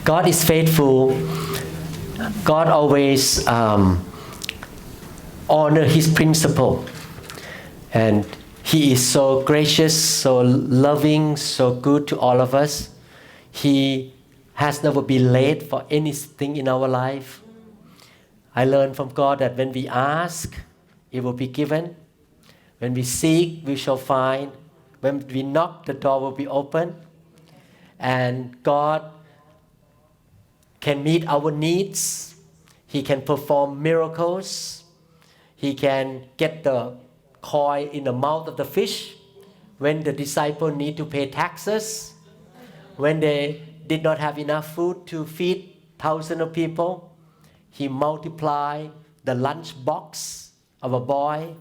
God is faithful. God always honor His principle. And He is so gracious, so loving, so good to all of us. He has never been late for anything in our life. I learned from God that when we ask, it will be given. When we seek, we shall find. When we knock, the door will be open. And God can meet our needs. He can perform miracles. He can get the coin in the mouth of the fish when the disciples need to pay taxes, when they did not have enough food to feed thousands of people. He multiplied the lunch box of a boy,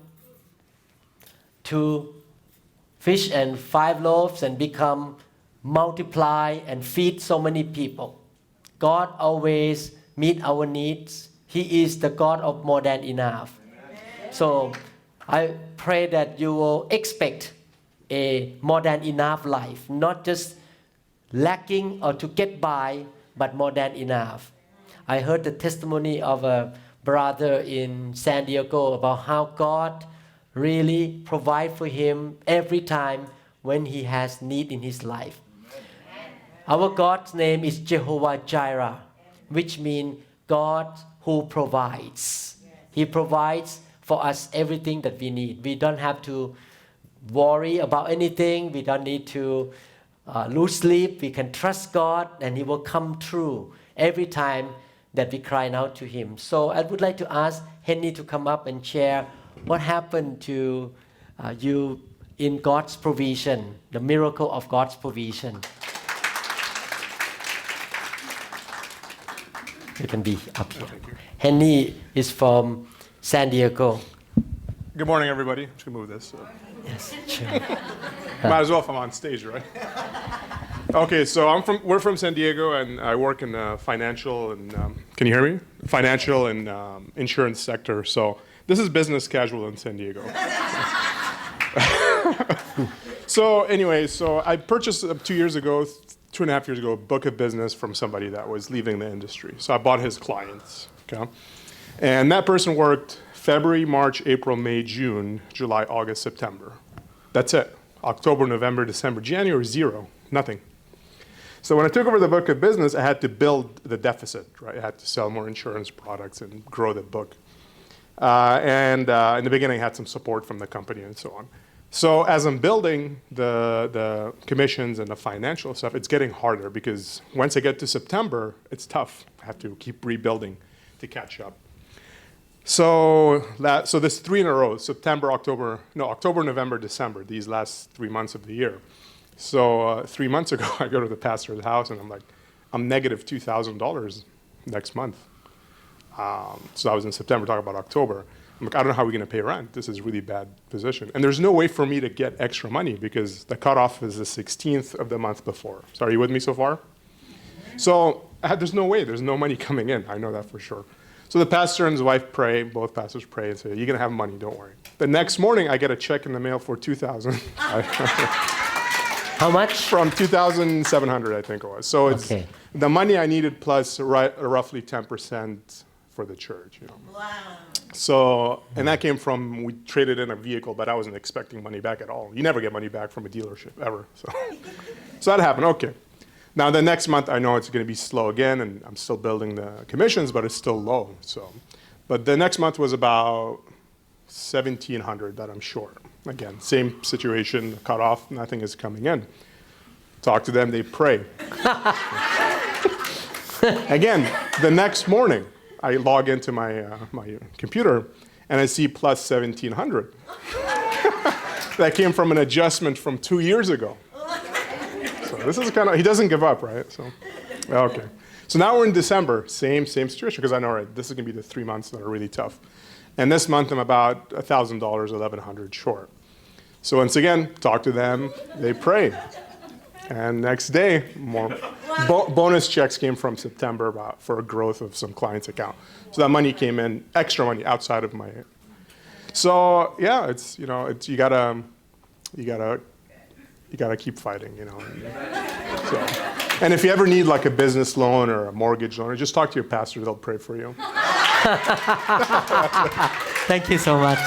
2 fish and 5 loaves, and become multiply and feed so many people. God always meet our needs. He is the God of more than enough. So I pray that you will expect a more than enough life, not just lacking or to get by, but more than enough. I heard the testimony of a brother in San Diego about how God really provide for him every time when he has need in his life. Our God's name is Jehovah Jireh, which means God who provides. He provides for us everything that we need. We don't have to worry about anything. We don't need to lose sleep. We can trust God and He will come through every time that we cry out to Him. So I would like to ask Hany to come up and share what happened to you in God's provision, the miracle of God's provision. You can be up here. Hany is from San Diego. Good morning, everybody. I'm just going to move this. So. Yes, sure. Might as well if I'm on stage, right? Okay, so we're from San Diego, and I work in financial and, can you hear me? Financial and insurance sector. So this is business casual in San Diego. So anyway, so I purchased 2.5 years ago, a book of business from somebody that was leaving the industry. So I bought his clients, okay? And that person worked February, March, April, May, June, July, August, September. That's it. October, November, December, January, 0, nothing. So when I took over the book of business, I had to build the deficit, right? I had to sell more insurance products and grow the book. And in the beginning, I had some support from the company and so on. So as I'm building the commissions and the financial stuff, it's getting harder because once I get to September, it's tough. I have to keep rebuilding to catch up. So this 3 in a row, October, November, December, these last 3 months of the year. So 3 months ago, I go to the pastor's house and I'm like, I'm negative $2,000 next month. So I was in September, talking about October. I'm like, I don't know how we're going to pay rent. This is a really bad position. And there's no way for me to get extra money because the cutoff is the 16th of the month before. So are you with me so far? So there's no way. There's no money coming in. I know that for sure. So the pastor and his wife pray, both pastors pray and say, you're going to have money, don't worry. The next morning, I get a check in the mail for $2,000. How much? From $2,700, I think it was. So it's the money I needed plus roughly 10% for the church. You know. Wow. So, and that came from, we traded in a vehicle, but I wasn't expecting money back at all. You never get money back from a dealership, ever. So that happened, okay. Now the next month, I know it's going to be slow again, and I'm still building the commissions, but it's still low. So, but the next month was about $1,700 that I'm short. Again, same situation, cut off, nothing is coming in. Talk to them, they pray. Again, the next morning, I log into my computer, and I see plus $1,700. That came from an adjustment from 2 years ago. So this is kind of, he doesn't give up, right? So, okay. So now we're in December, same situation, because I know, right, this is going to be the 3 months that are really tough. And this month I'm about $1,000, $1,100 short. So once again, talk to them, they pray. And next day, more bonus checks came from September for a growth of some clients' account. So that money came in, extra money outside of my. So yeah, it's you gotta keep fighting, So. And if you ever need like a business loan or a mortgage loan, just talk to your pastor. They'll pray for you. Thank you so much.